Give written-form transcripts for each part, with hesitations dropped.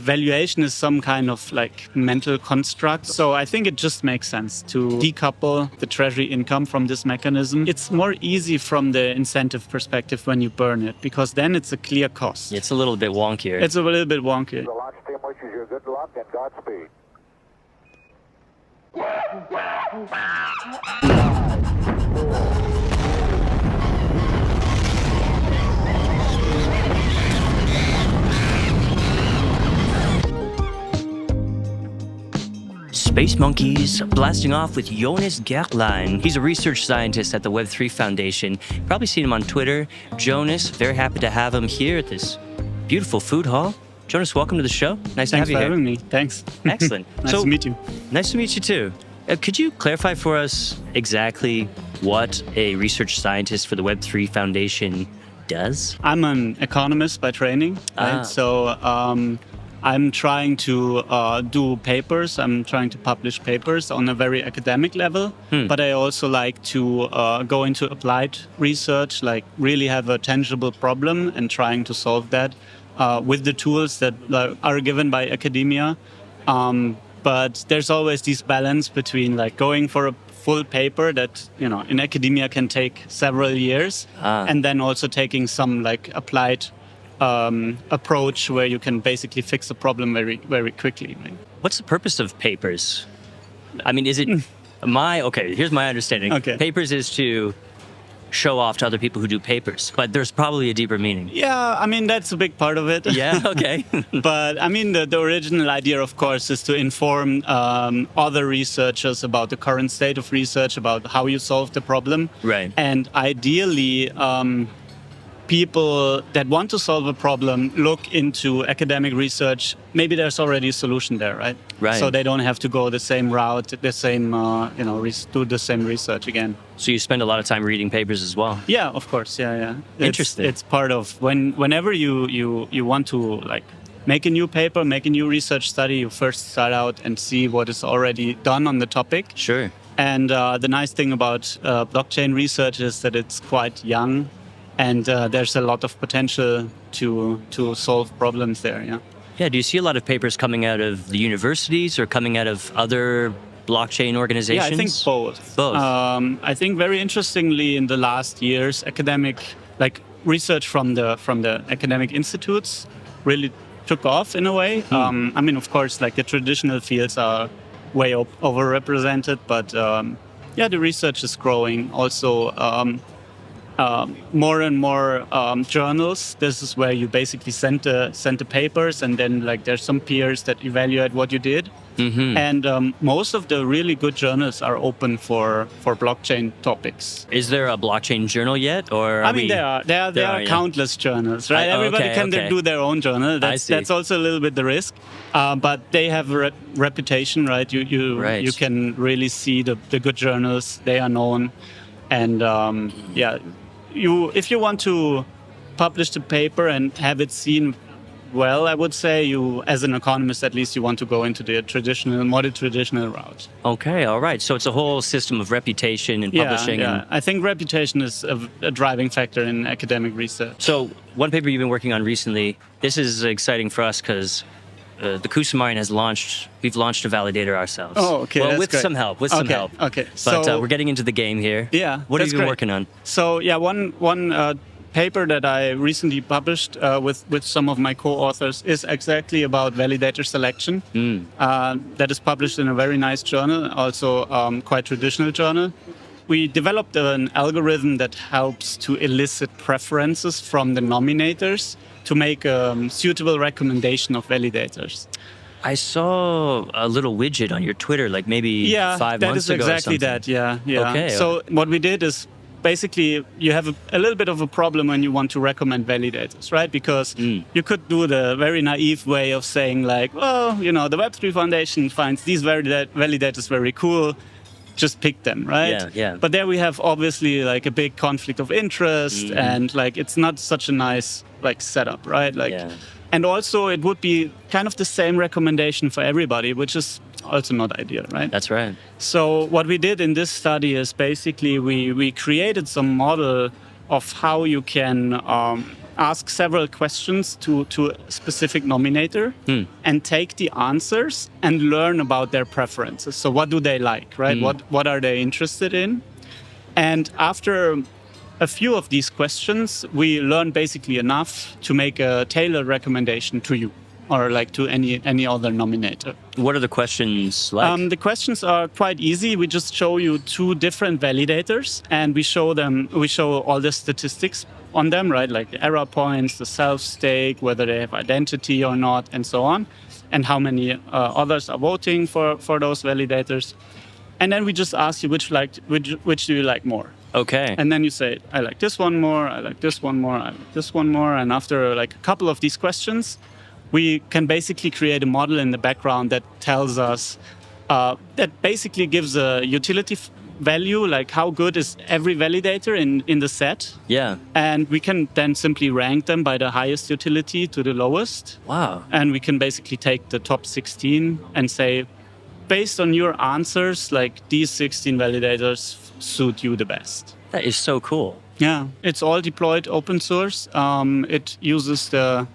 valuation is some kind of like mental construct. So I think it just makes sense to decouple the treasury income from this mechanism. It's more easy from the incentive perspective when you burn it, because then it's a clear cost. It's a little bit wonkier. It's a little bit wonky. The launch team wishes you good luck and Godspeed. Space Monkeys blasting off with Jonas Gehrlein. He's a research scientist at the Web3 Foundation. You've probably seen him on Twitter. Jonas, very happy to have him here at this beautiful food hall. Jonas, welcome to the show. Nice to have you here. Thanks for having me. Thanks. Excellent. Nice to meet you. Nice to meet you too. Could you clarify for us exactly what a research scientist for the Web3 Foundation does? I'm an economist by training, right? So I'm trying to do papers. I'm trying to publish papers on a very academic level, but I also like to go into applied research, like really have a tangible problem and trying to solve that with the tools that are given by academia. But there's always this balance between like going for a full paper that, in academia can take several years, and then also taking some like applied approach where you can basically fix a problem very, very quickly. Right? What's the purpose of papers? I mean, is it here's my understanding. Okay. Papers is to show off to other people who do papers, but there's probably a deeper meaning. Yeah, I mean, that's a big part of it. Yeah, okay. But I mean, the original idea, of course, is to inform other researchers about the current state of research, about how you solve the problem. Right. And ideally, people that want to solve a problem look into academic research. Maybe there's already a solution there, right? Right. So they don't have to go the same route, the same, do the same research again. So you spend a lot of time reading papers as well? Yeah, of course. Yeah. Interesting. It's part of whenever you want to like make a new paper, make a new research study, you first start out and see what is already done on the topic. Sure. And the nice thing about blockchain research is that it's quite young. And there's a lot of potential to solve problems there, yeah. Yeah, do you see a lot of papers coming out of the universities or coming out of other blockchain organizations? Yeah, I think both. Both. I think very interestingly in the last years, academic, like research from the academic institutes really took off in a way. I mean, of course, like the traditional fields are way overrepresented, but the research is growing. Also, more and more journals. This is where you basically send the papers, and then like there's some peers that evaluate what you did. Mm-hmm. And most of the really good journals are open for blockchain topics. Is there a blockchain journal yet, or there are countless journals, right? Everybody can do their own journal. That's also a little bit the risk, but they have a reputation, right? You can really see the good journals. They are known, and if you want to publish the paper and have it seen well, I would say you, as an economist, at least you want to go into the more traditional route. Okay, all right. So it's a whole system of reputation and publishing. Yeah. I think reputation is a driving factor in academic research. So one paper you've been working on recently, this is exciting for us because the Kusama we've launched a validator ourselves. Oh, okay. Well, that's with great. some help. Okay. But we're getting into the game here. Yeah. What have you been working on? So one paper that I recently published with some of my co-authors is exactly about validator selection. That is published in a very nice journal, also quite traditional journal. We developed an algorithm that helps to elicit preferences from the nominators to make a suitable recommendation of validators. I saw a little widget on your Twitter, like maybe 5 months ago. Yeah, that is exactly that. Yeah. Okay. So what we did is basically you have a little bit of a problem when you want to recommend validators, right? Because you could do the very naive way of saying like, well, the Web3 Foundation finds these validators very cool. Just pick them, right? Yeah. But there we have obviously like a big conflict of interest, and like it's not such a nice like setup, right? And also it would be kind of the same recommendation for everybody, which is also not ideal, right? That's right. So what we did in this study is basically we created some model of how you can ask several questions to a specific nominator and take the answers and learn about their preferences. So what do they like, right? What are they interested in? And after a few of these questions, we learn basically enough to make a tailored recommendation to you or like to any other nominator. What are the questions like? The questions are quite easy. We just show you 2 different validators and we show all the statistics on them, right? Like the error points, the self-stake, whether they have identity or not, and so on, and how many others are voting for those validators. And then we just ask you which do you like more? Okay. And then you say, I like this one more, I like this one more, I like this one more. And after like a couple of these questions, we can basically create a model in the background that tells us, that basically gives a utility value, like how good is every validator in the set. Yeah. And we can then simply rank them by the highest utility to the lowest. Wow. And we can basically take the top 16 and say, based on your answers, like these 16 validators suit you the best. That is so cool. Yeah, it's all deployed open source. It uses the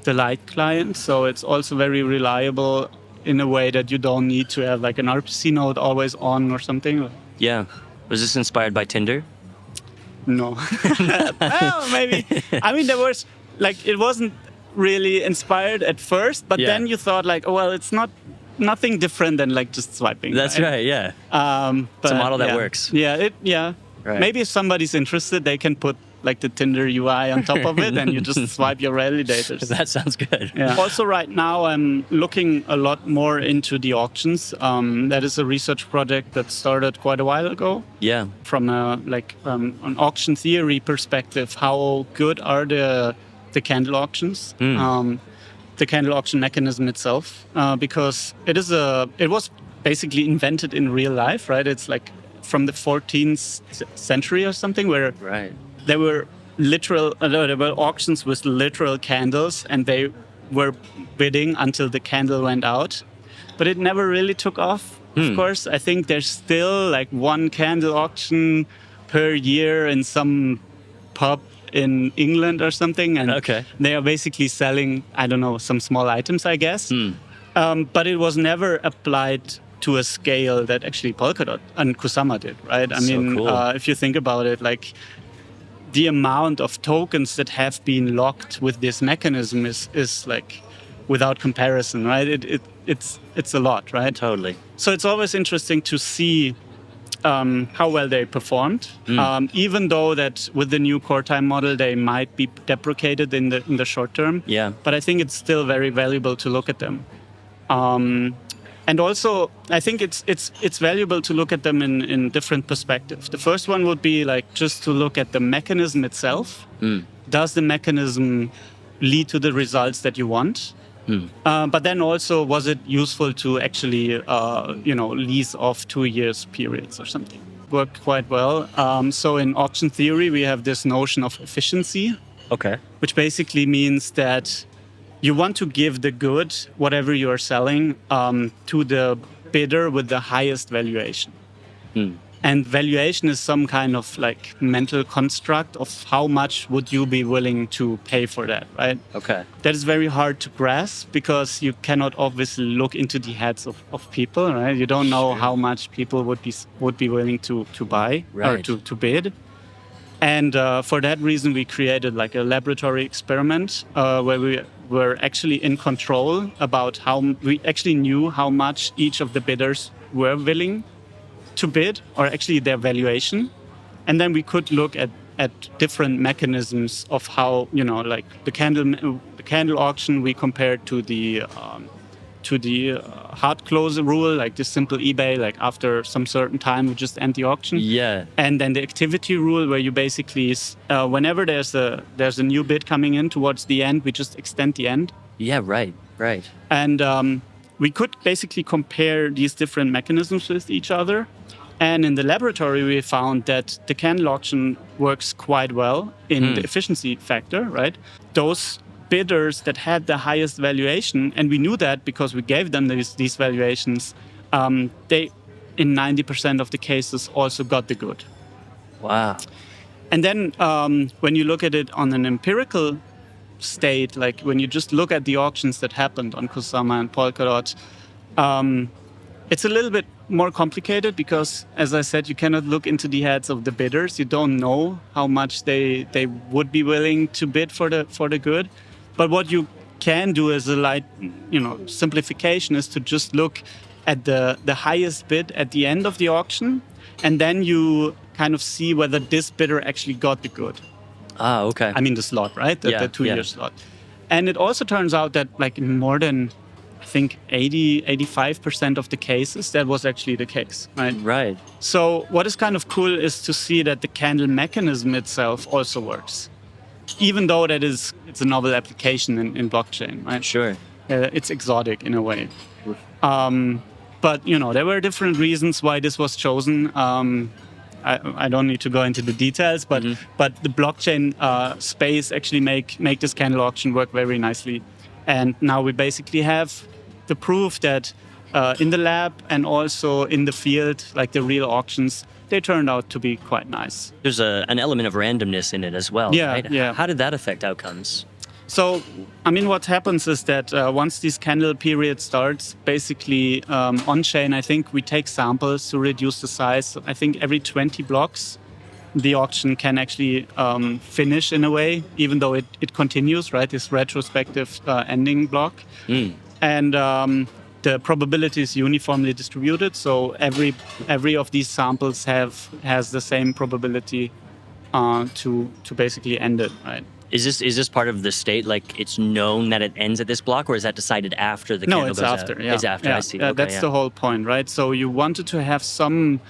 Light client, so it's also very reliable in a way that you don't need to have like an RPC node always on or something. Yeah. Was this inspired by Tinder? No. Well, maybe. I mean, it wasn't really inspired at first, but then you thought like, oh, well, it's nothing different than like just swiping. That's right, yeah. But it's a model that works. Yeah. Right. Maybe if somebody's interested, they can put like the Tinder UI on top of it and you just swipe your validators. That sounds good. Yeah. Also right now I'm looking a lot more into the auctions. That is a research project that started quite a while ago. Yeah. From an auction theory perspective, how good are the candle auctions? The candle auction mechanism itself, because it was basically invented in real life, right? It's like from the 14th century or something, where there were auctions with literal candles, and they were bidding until the candle went out. But it never really took off. Of course, I think there's still like one candle auction per year in some pub in England or something, and they are basically selling, I don't know, some small items, I guess. But it was never applied to a scale that actually Polkadot and Kusama did, right? I mean, if you think about it, like the amount of tokens that have been locked with this mechanism is like without comparison, right? It's a lot, right? Totally. So it's always interesting to see how well they performed, even though that with the new core time model they might be deprecated in the short term. Yeah. But I think it's still very valuable to look at them. And also, I think it's valuable to look at them in different perspectives. The first one would be like just to look at the mechanism itself. Does the mechanism lead to the results that you want? But then also, was it useful to actually, lease off 2 years periods or something? Worked quite well. So in auction theory, we have this notion of efficiency. Okay. Which basically means that you want to give the good, whatever you are selling, to the bidder with the highest valuation. And valuation is some kind of like mental construct of how much would you be willing to pay for that, right? Okay. That is very hard to grasp because you cannot obviously look into the heads of people, right? You don't know how much people would be willing to buy or to bid. And for that reason, we created like a laboratory experiment where we were actually in control about we actually knew how much each of the bidders were willing to bid, or actually their valuation. And then we could look at different mechanisms of how, like the candle auction we compared to the hard close rule, like this simple eBay, like after some certain time we just end the auction. Yeah. And then the activity rule, where you basically whenever there's a new bid coming in towards the end, we just extend the end. Yeah, right. And we could basically compare these different mechanisms with each other. And in the laboratory, we found that the candle auction works quite well in the efficiency factor, right? Those bidders that had the highest valuation, and we knew that because we gave them these valuations, they, in 90% of the cases, also got the good. Wow. And then when you look at it on an empirical state, like when you just look at the auctions that happened on Kusama and Polkadot, it's a little bit more complicated because, as I said, you cannot look into the heads of the bidders. You don't know how much they would be willing to bid for the good. But what you can do as a light, simplification is to just look at the highest bid at the end of the auction, and then you kind of see whether this bidder actually got the good. Ah, okay. I mean the slot, right? The 2-year slot. And it also turns out that like in more than, I think 85% of the cases, that was actually the case, right? Right. So what is kind of cool is to see that the candle mechanism itself also works, even though it's a novel application in blockchain, right? Sure. It's exotic in a way. But, there were different reasons why this was chosen. I don't need to go into the details, but the blockchain space actually make this candle auction work very nicely. And now we basically have the proof that in the lab and also in the field, like the real auctions, they turned out to be quite nice. There's an element of randomness in it as well, right? Yeah. How did that affect outcomes? So, what happens is that once this candle period starts, basically on-chain, I think we take samples to reduce the size. I think every 20 blocks, the auction can actually finish in a way, even though it continues, right? This retrospective ending block. And the probability is uniformly distributed. So every of these samples has the same probability to basically end it, right? Is this part of the state? Like it's known that it ends at this block, or is that decided after the candle goes out? No, it's after. Yeah. It's after. Yeah. I see. Yeah, Okay, that's the whole point, right? So you wanted to have some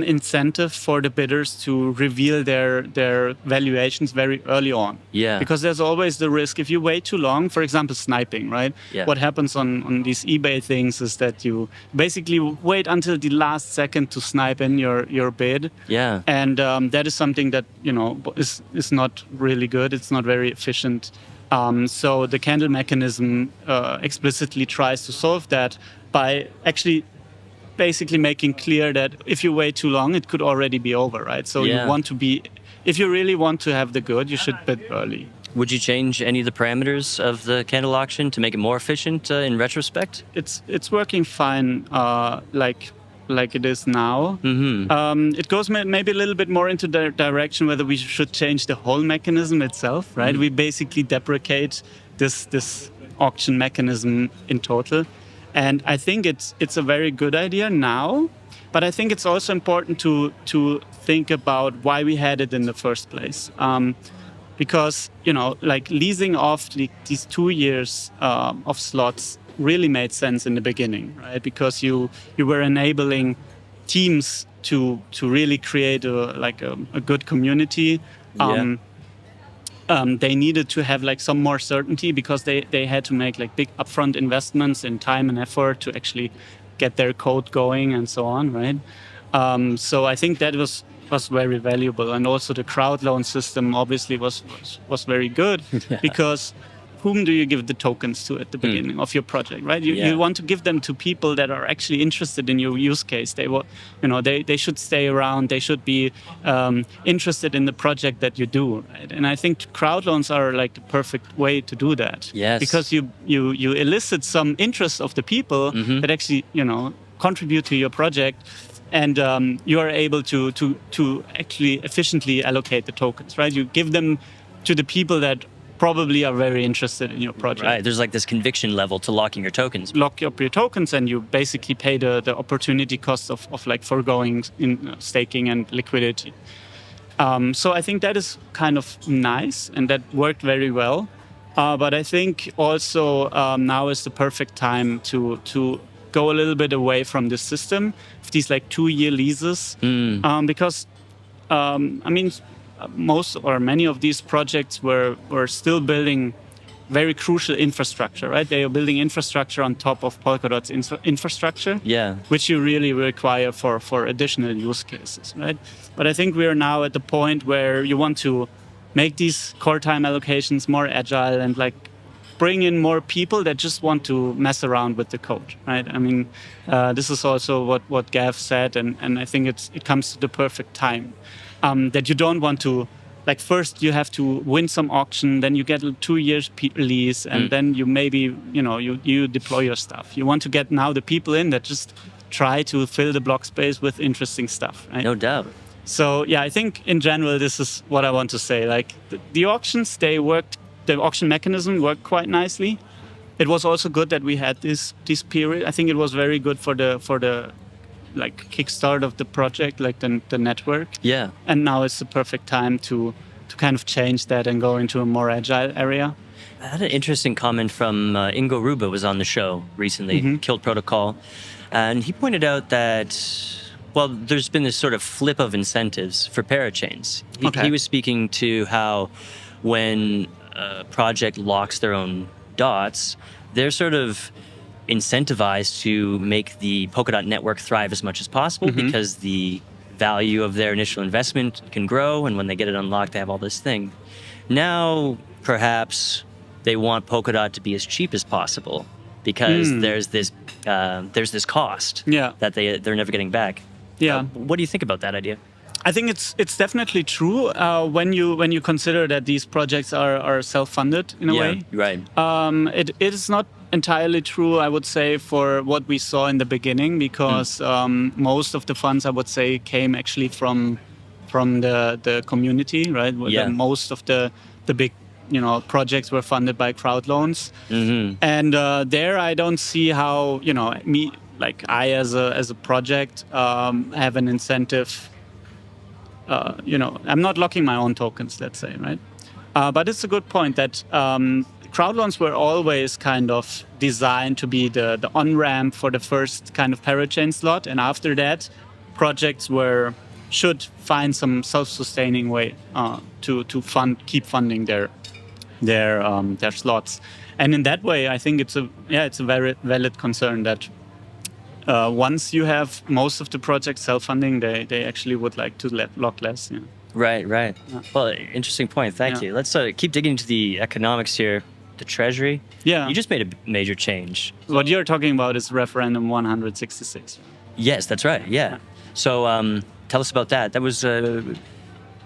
incentive for the bidders to reveal their valuations very early on. Yeah. Because there's always the risk if you wait too long, for example, sniping, right? Yeah. What happens on these eBay things is that you basically wait until the last second to snipe in your bid. Yeah. And that is something that, is not really good. It's not very efficient. So the candle mechanism explicitly tries to solve that by actually basically making clear that if you wait too long, it could already be over, right? So you want to if you really want to have the good, you should bid early. Would you change any of the parameters of the candle auction to make it more efficient in retrospect? It's working fine, like it is now. It goes maybe a little bit more into the direction whether we should change the whole mechanism itself, right? We basically deprecate this auction mechanism in total. And I think it's a very good idea now, but I think it's also important to think about why we had it in the first place. Because, like leasing off these 2 years of slots really made sense in the beginning, right? Because you were enabling teams to really create a good community. They needed to have some more certainty because they had to make big upfront investments in time and effort to actually get their code going and so on, right? So I think that was very valuable, and also the crowd loan system obviously was very good because whom do you give the tokens to at the beginning of your project, right? You want to give them to people that are actually interested in your use case. They should stay around. They should be interested in the project that you do, right? And I think crowd loans are the perfect way to do that. Yes. Because you elicit some interest of the people that actually contribute to your project. And you are able to actually efficiently allocate the tokens, right? You give them to the people that probably are very interested in your project. Right, there's this conviction level to locking your tokens. Lock up your tokens and you basically pay the opportunity cost of foregoing in staking and liquidity. So I think that is kind of nice and that worked very well. But I think also now is the perfect time to go a little bit away from this system of these 2-year leases. Because, most or many of these projects were still building very crucial infrastructure, right? They are building infrastructure on top of Polkadot's infrastructure, which you really require for additional use cases, right? But I think we are now at the point where you want to make these core time allocations more agile and bring in more people that just want to mess around with the code, right? This is also what Gav said, and I think it comes to the perfect time. That you don't want to like first you have to win some auction, then you get a 2 years lease, and then you maybe, you deploy your stuff. You want to get now the people in that just try to fill the block space with interesting stuff, right? No doubt. So yeah, I think in general, this is what I want to say. Like the auctions, the auction mechanism worked quite nicely. It was also good that we had this period. I think it was very good for the like kickstart of the project, like the network. Yeah. And now it's the perfect time to kind of change that and go into a more agile area. I had an interesting comment from Ingo Ruba was on the show recently, Killed Protocol. And he pointed out that, well, there's been this sort of flip of incentives for parachains. He was speaking to how when a project locks their own dots, they're sort of incentivized to make the Polkadot network thrive as much as possible because the value of their initial investment can grow, and when they get it unlocked, they have all this thing. Now, perhaps they want Polkadot to be as cheap as possible because there's this cost that they're never getting back. Yeah. What do you think about that idea? I think it's definitely true when you consider that these projects are self-funded in a way. Right. It is not entirely true, I would say, for what we saw in the beginning, because most of the funds, I would say, came actually from the community, right? Most of the big projects were funded by crowd loans, and there I don't see how I as a project have an incentive. I'm not locking my own tokens, let's say, right? But it's a good point that crowd loans were always kind of designed to be the on-ramp for the first kind of parachain slot. And after that, projects should find some self-sustaining way to keep funding their slots. And in that way, I think it's a very valid concern that once you have most of the projects self-funding, they actually would like to lock less. Yeah. Right. Yeah. Well, interesting point. Thank you. Let's keep digging into the economics here. The Treasury. Yeah. You just made a major change. What you're talking about is referendum 166. Yes, that's right. Yeah. So tell us about that. That was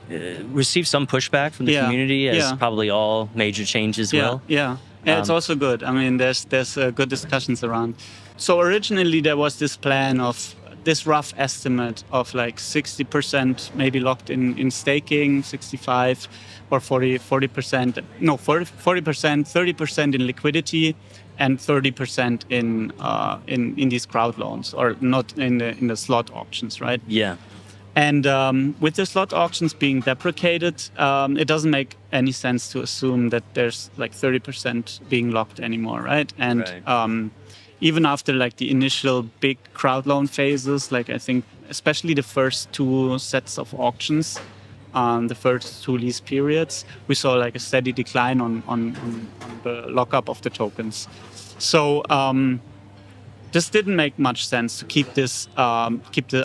received some pushback from the community, as probably all major changes will. Yeah. It's also good. I mean, there's good discussions around. So originally there was this plan of this rough estimate of like 60% maybe locked in staking, 65 or 40%, no, 40%, 30% in liquidity, and 30% in these crowd loans, or not in the slot auctions, right? Yeah. And with the slot auctions being deprecated, it doesn't make any sense to assume that there's like 30% being locked anymore, right? And even after like the initial big crowd loan phases, like I think especially the first two sets of auctions, the first two lease periods, we saw like a steady decline on the lockup of the tokens. So this didn't make much sense to keep the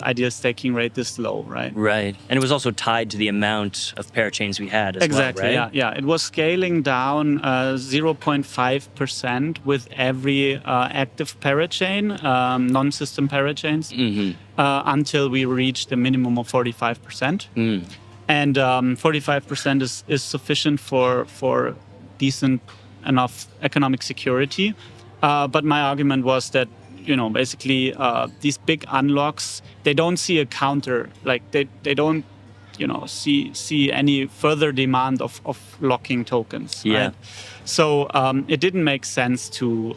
ideal staking rate this low, right? Right, and it was also tied to the amount of parachains we had as well, right? Yeah. It was scaling down 0.5% with every active parachain, non-system parachains, until we reached a minimum of 45%. And 45% is sufficient for decent enough economic security. But my argument was that, basically these big unlocks, they don't see a counter, like they don't, see any further demand of locking tokens. Yeah. Right? So it didn't make sense to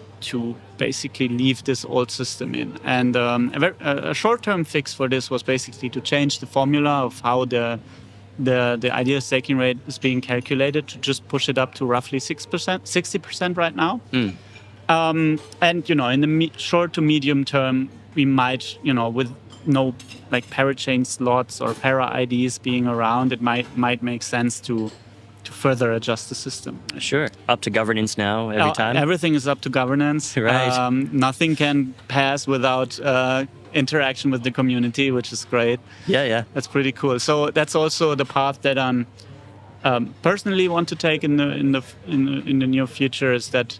basically leave this old system in. And a short-term fix for this was basically to change the formula of how the ideal staking rate is being calculated, to just push it up to roughly 60% right now. And in the short to medium term, we might, with no like parachain slots or para IDs being around, it might make sense to further adjust the system. Sure. Up to governance now every time? Everything is up to governance. Right. Nothing can pass without interaction with the community, which is great. Yeah. That's pretty cool. So that's also the path that I'm personally want to take in the near future, is that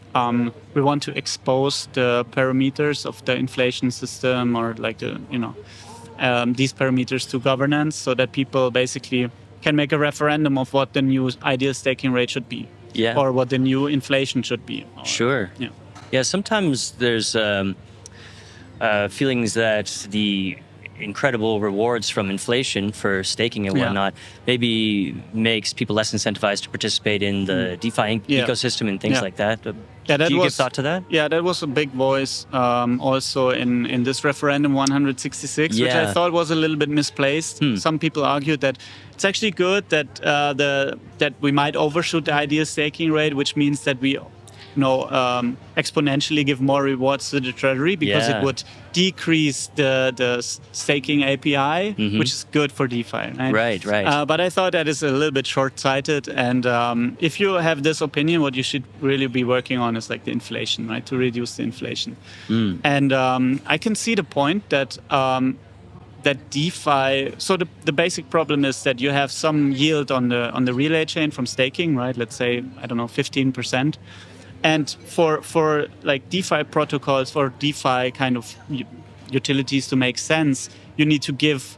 we want to expose the parameters of the inflation system, or like these parameters to governance, so that people basically can make a referendum of what the new ideal staking rate should be, or what the new inflation should be. Sure. Yeah. Yeah. Sometimes there's feelings that the incredible rewards from inflation for staking and whatnot maybe makes people less incentivized to participate in the DeFi ecosystem and things like that. Do you give thought to that? Yeah, that was a big voice also in this referendum 166, which I thought was a little bit misplaced. Some people argued that it's actually good that that we might overshoot the ideal staking rate, which means that we exponentially give more rewards to the Treasury because it would decrease the staking API, which is good for DeFi. Right. But I thought that is a little bit short-sighted. And if you have this opinion, what you should really be working on is like the inflation, right? To reduce the inflation. And I can see the point that that DeFi. So the basic problem is that you have some yield on the relay chain from staking, right? Let's say 15%. And for like DeFi protocols, for DeFi kind of utilities to make sense, you need to give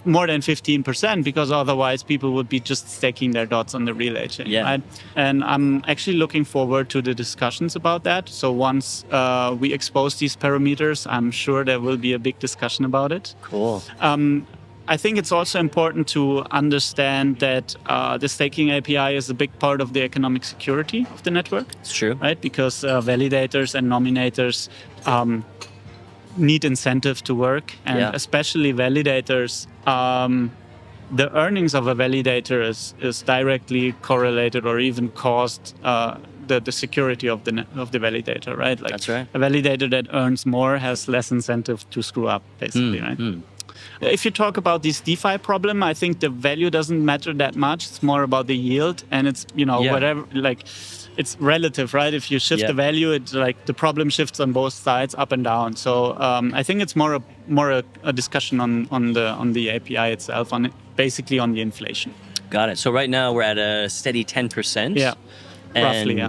more than 15% because otherwise people would be just staking their dots on the relay chain. Right? And I'm actually looking forward to the discussions about that. So once we expose these parameters, I'm sure there will be a big discussion about it. Cool. I think it's also important to understand that the staking API is a big part of the economic security of the network. It's true. Right? Because validators and nominators need incentive to work. And especially validators, the earnings of a validator is directly correlated or even caused the security of the validator, right? Like that's right. A validator that earns more has less incentive to screw up, basically, right? If you talk about this DeFi problem, I think the value doesn't matter that much. It's more about the yield, and it's whatever, like it's relative, right? If you shift the value, it's like the problem shifts on both sides, up and down. So I think it's more a discussion on the API itself, basically on the inflation. Got it. So right now we're at a steady 10%. Yeah. Roughly,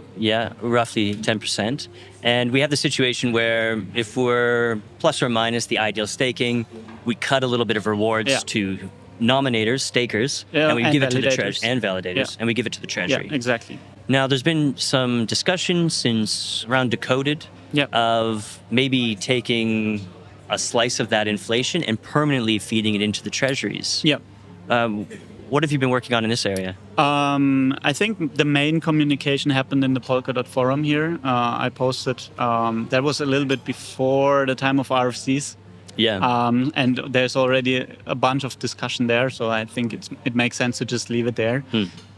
roughly 10%. And we have the situation where if we're plus or minus the ideal staking, we cut a little bit of rewards to nominators, stakers, and we give it to the Treasury, and validators, and we give it to the Treasury. Yeah, exactly. Now, there's been some discussion since around Decoded of maybe taking a slice of that inflation and permanently feeding it into the Treasuries. Yeah. What have you been working on in this area? I think the main communication happened in the Polkadot forum here. I posted, that was a little bit before the time of RFCs. Yeah. And there's already a bunch of discussion there, so I think it makes sense to just leave it there.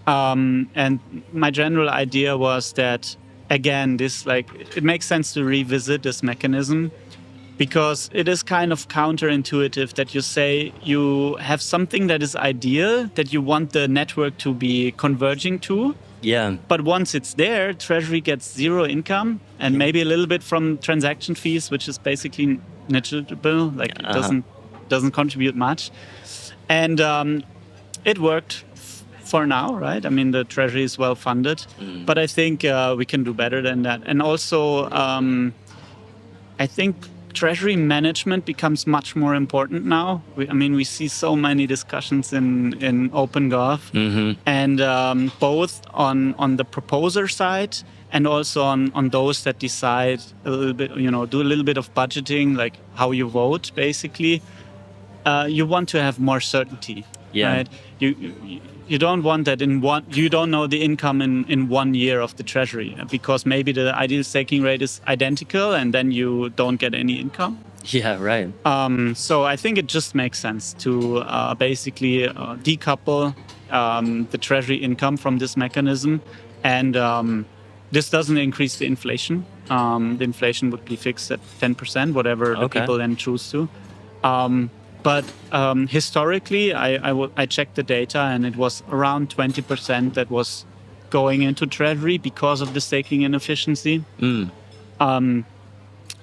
And my general idea was that, again, it makes sense to revisit this mechanism because it is kind of counterintuitive that you say you have something that is ideal, that you want the network to be converging to. Yeah. But once it's there, Treasury gets zero income and maybe a little bit from transaction fees, which is basically negligible, like it doesn't contribute much. And it worked for now, right? I mean, the Treasury is well funded, but I think we can do better than that. And also, I think Treasury management becomes much more important now. We see so many discussions in OpenGov, and both on the proposer side and also on those that decide a little bit, do a little bit of budgeting, like how you vote, basically. You want to have more certainty, right? You don't want that you don't know the income in 1 year of the Treasury because maybe the ideal staking rate is identical and then you don't get any income. Yeah, right. So I think it just makes sense to basically decouple the Treasury income from this mechanism, and this doesn't increase the inflation. The inflation would be fixed at 10%, whatever the people then choose to. But historically, I checked the data, and it was around 20% that was going into Treasury because of the staking inefficiency.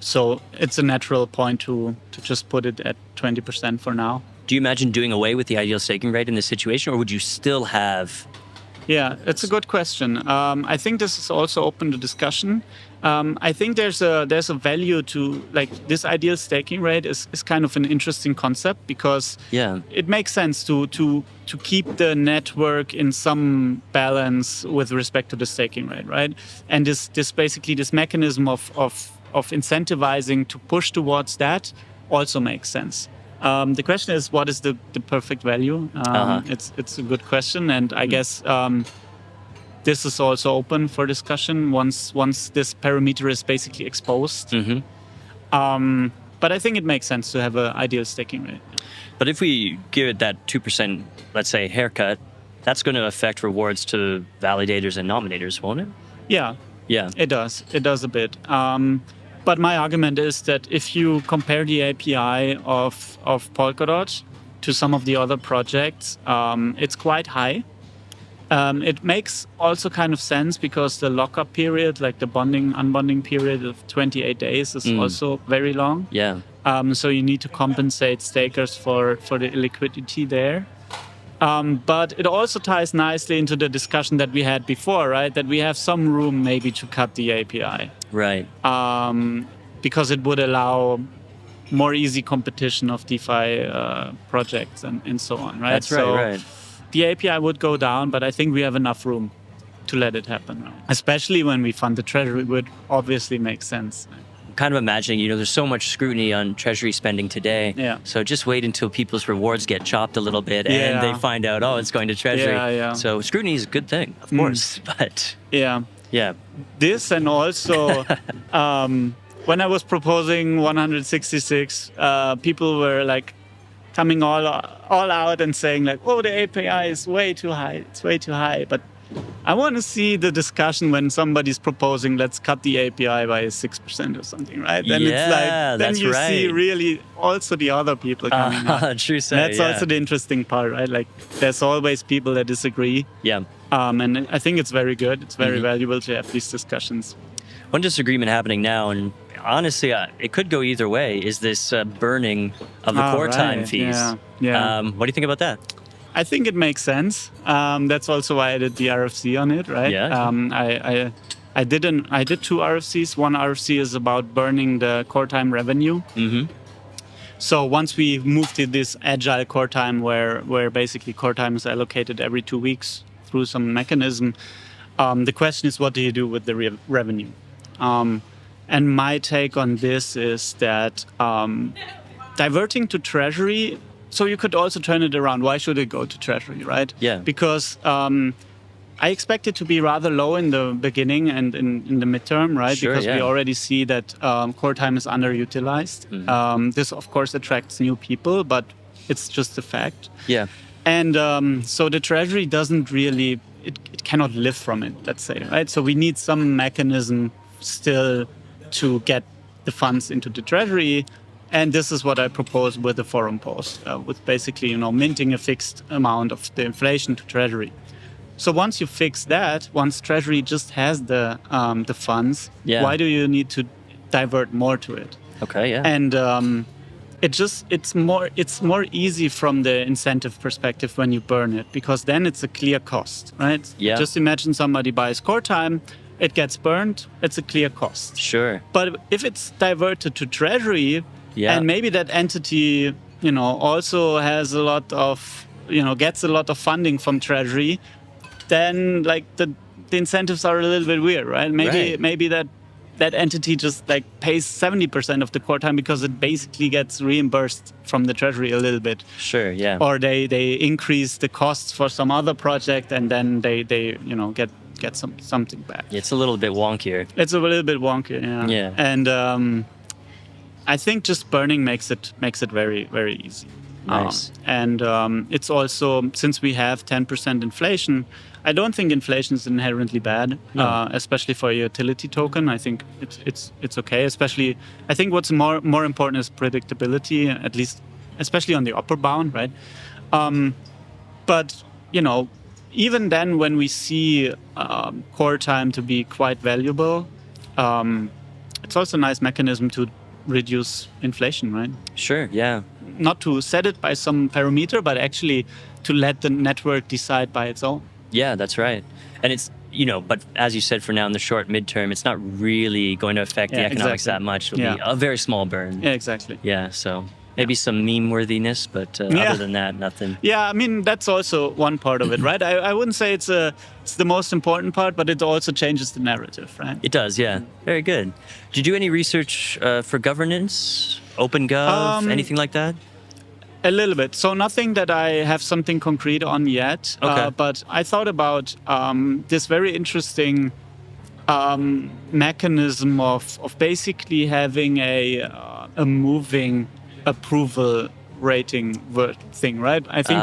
So it's a natural point to just put it at 20% for now. Do you imagine doing away with the ideal staking rate in this situation, or would you still have Yeah, it's a good question. I think this is also open to discussion. I think there's a value to like this ideal staking rate is kind of an interesting concept because it makes sense to keep the network in some balance with respect to the staking rate, right? And this basically this mechanism of incentivizing to push towards that also makes sense. The question is, what is the perfect value? It's a good question, and I guess this is also open for discussion once this parameter is basically exposed. But I think it makes sense to have an ideal staking rate. But if we give it that 2%, let's say, haircut, that's going to affect rewards to validators and nominators, won't it? Yeah, it does. It does a bit. But my argument is that if you compare the API of Polkadot to some of the other projects, it's quite high. It makes also kind of sense because the lockup period, like the unbonding period of 28 days is also very long. Yeah. So you need to compensate stakers for the illiquidity there. But it also ties nicely into the discussion that we had before, right? That we have some room maybe to cut the API. Right. Because it would allow more easy competition of DeFi projects and so on, right? That's right. The API would go down, but I think we have enough room to let it happen, right? Especially when we fund the Treasury, would obviously make sense. Kind of imagining, there's so much scrutiny on Treasury spending today. Yeah. So just wait until people's rewards get chopped a little bit and they find out, it's going to Treasury. Yeah. So scrutiny is a good thing, of course. But yeah. This and also when I was proposing 166, people were like coming all out and saying like, oh, the API is way too high. It's way too high. But I want to see the discussion when somebody's proposing, let's cut the API by 6% or something, right? Then it's like, then you see really also the other people coming up. True say, That's also the interesting part, right? Like there's always people that disagree. Yeah. And I think it's very good. It's very valuable to have these discussions. One disagreement happening now, and honestly, it could go either way, is this burning of the core time fees. Yeah. What do you think about that? I think it makes sense. That's also why I did the RFC on it, right? Yeah. I did 2 RFCs. One RFC is about burning the core time revenue. So once we moved to this agile core time where basically core time is allocated every 2 weeks through some mechanism, the question is, what do you do with the revenue? And my take on this is that diverting to Treasury, so you could also turn it around. Why should it go to Treasury, right? Yeah. Because I expect it to be rather low in the beginning and in the midterm, right? Sure, because we already see that core time is underutilized. This, of course, attracts new people, but it's just a fact. Yeah. And so the Treasury doesn't really, it cannot live from it, let's say, right? So we need some mechanism still to get the funds into the Treasury. And this is what I propose with the forum post, with basically, minting a fixed amount of the inflation to Treasury. So once you fix that, once Treasury just has the funds, why do you need to divert more to it? Okay, yeah. And it's more easy from the incentive perspective when you burn it, because then it's a clear cost, right? Yeah. Just imagine somebody buys core time, it gets burned, it's a clear cost. Sure. But if it's diverted to Treasury, and maybe that entity, also has a lot of, gets a lot of funding from Treasury, then like the incentives are a little bit weird, right? Maybe that entity just like pays 70% of the core time because it basically gets reimbursed from the Treasury a little bit. Sure, yeah. Or they increase the costs for some other project and then they get something back. It's a little bit wonkier. It's a little bit wonky, yeah. Yeah. And I think just burning makes it very, very easy. Nice. And it's also, since we have 10% inflation, I don't think inflation is inherently bad, especially for a utility token. I think it's okay. Especially, I think what's more important is predictability, at least, especially on the upper bound, right? But even then, when we see core time to be quite valuable, it's also a nice mechanism to reduce inflation, right? Sure, yeah. Not to set it by some parameter, but actually to let the network decide by its own. Yeah, that's right. And it's, but as you said, for now in the short midterm, it's not really going to affect the economics that much. It'll be a very small burn. Yeah, exactly. Yeah, so maybe some meme worthiness, but other than that, nothing. Yeah, I mean, that's also one part of it, right? I wouldn't say it's the most important part, but it also changes the narrative, right? It does, yeah. Very good. Did you do any research for governance, OpenGov, anything like that? A little bit. So nothing that I have something concrete on yet. Okay. But I thought about this very interesting mechanism of basically having a moving approval rating thing, right? I think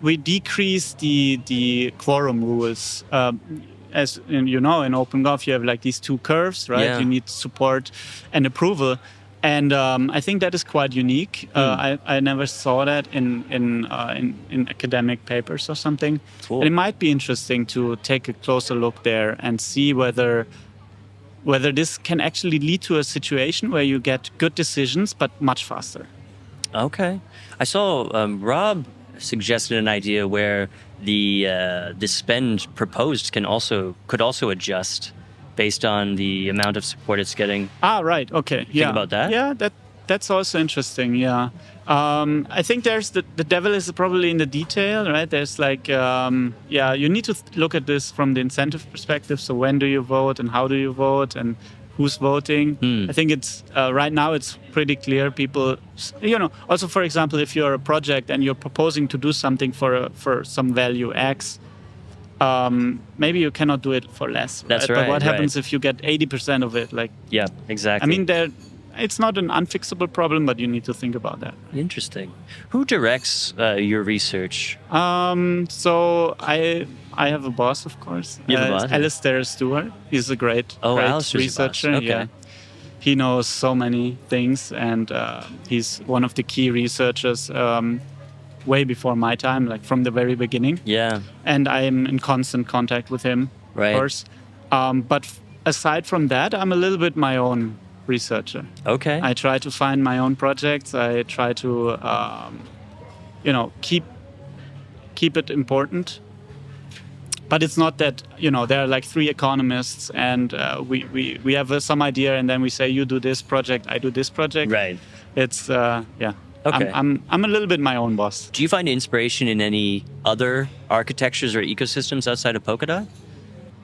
we decrease the quorum rules. As in OpenGov you have like these two curves, right? Yeah. You need support and approval. And I think that is quite unique. I never saw that in academic papers or something. Cool. And it might be interesting to take a closer look there and see whether this can actually lead to a situation where you get good decisions but much faster. Okay. I saw Rob suggested an idea where the spend proposed could also adjust based on the amount of support it's getting. Right. Okay. Think about that? Yeah, that's also interesting. Yeah. I think there's the devil is probably in the detail, right? There's like, you need to look at this from the incentive perspective. So when do you vote and how do you vote and who's voting? I think it's right now it's pretty clear. People, also for example, if you're a project and you're proposing to do something for some value X, maybe you cannot do it for less. That's right. But what happens if you get 80% of it? Like, yeah, exactly. I mean, it's not an unfixable problem, but you need to think about that. Interesting. Who directs your research? So I have a boss, of course. You have a boss? Alistair Stewart. He's a great researcher. Okay. Yeah. He knows so many things, and he's one of the key researchers. Way before my time, like from the very beginning. Yeah. And I'm in constant contact with him, right. Of course. But aside from that, I'm a little bit my own researcher. Okay. I try to find my own projects. I try to, keep it important. But it's not that, there are like 3 economists and we have some idea and then we say, you do this project, I do this project. Right. It's, Okay. I'm a little bit my own boss. Do you find inspiration in any other architectures or ecosystems outside of Polkadot?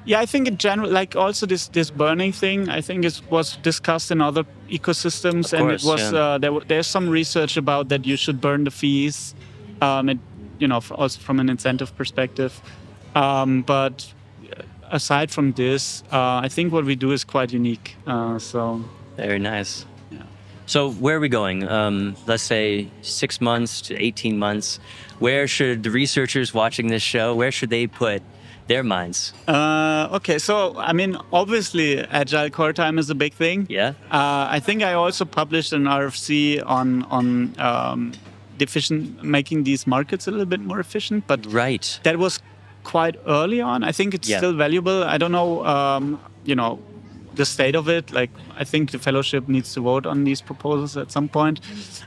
Yeah, I think in general, like also this burning thing, I think it was discussed in other ecosystems, of course, and it was there's some research about that you should burn the fees, also from an incentive perspective. But aside from this, I think what we do is quite unique. So very nice. So where are we going? Let's say 6 months to 18 months. Where should the researchers watching this show, where should they put their minds? Okay, so I mean, obviously, agile core time is a big thing. Yeah. I think I also published an RFC on making these markets a little bit more efficient, but right. That was quite early on. I think it's still valuable. I don't know, the state of it. Like, I think the fellowship needs to vote on these proposals at some point.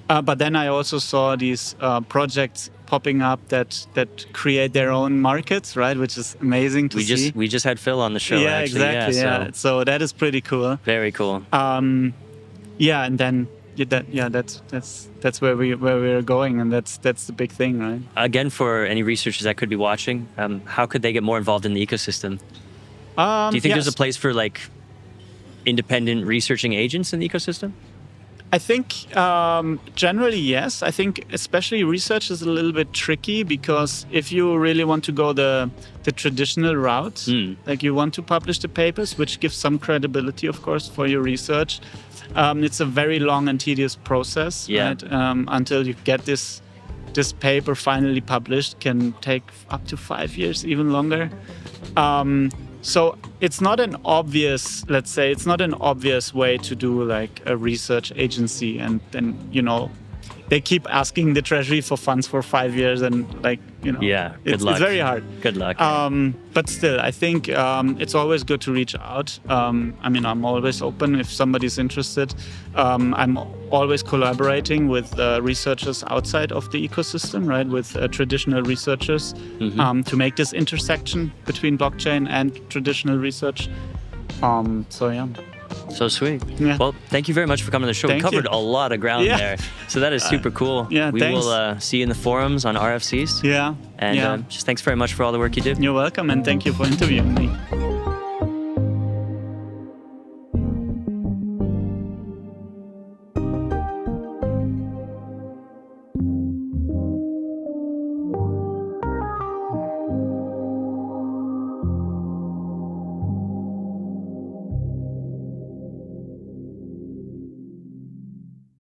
But then I also saw these projects popping up that create their own markets, right? Which is amazing to see. We just had Phil on the show. Yeah, actually. exactly. Yeah. So that is pretty cool. Very cool. And then that's where we're going, and that's the big thing, right? Again, for any researchers that could be watching, how could they get more involved in the ecosystem? Do you think there's a place for like independent researching agents in the ecosystem? I think generally yes. I think especially research is a little bit tricky because if you really want to go the traditional route, like you want to publish the papers, which gives some credibility, of course, for your research. It's a very long and tedious process, right? Until you get this paper finally published, can take up to 5 years, even longer. So it's not an obvious, way to do like a research agency, and then they keep asking the Treasury for funds for 5 years, and like You know, Yeah, good it's luck. very hard. Good luck. But still, I think it's always good to reach out. I mean, I'm always open if somebody's interested. I'm always collaborating with researchers outside of the ecosystem, right? With traditional researchers to make this intersection between blockchain and traditional research. So yeah. So sweet. Yeah. Well, thank you very much for coming on the show. Thank we covered you. a lot of ground Yeah. there. So that is super cool. Yeah, we thanks. will see you in the forums on RFCs. Yeah. And yeah. just thanks very much for all the work you do. You're welcome, and thank you for interviewing me.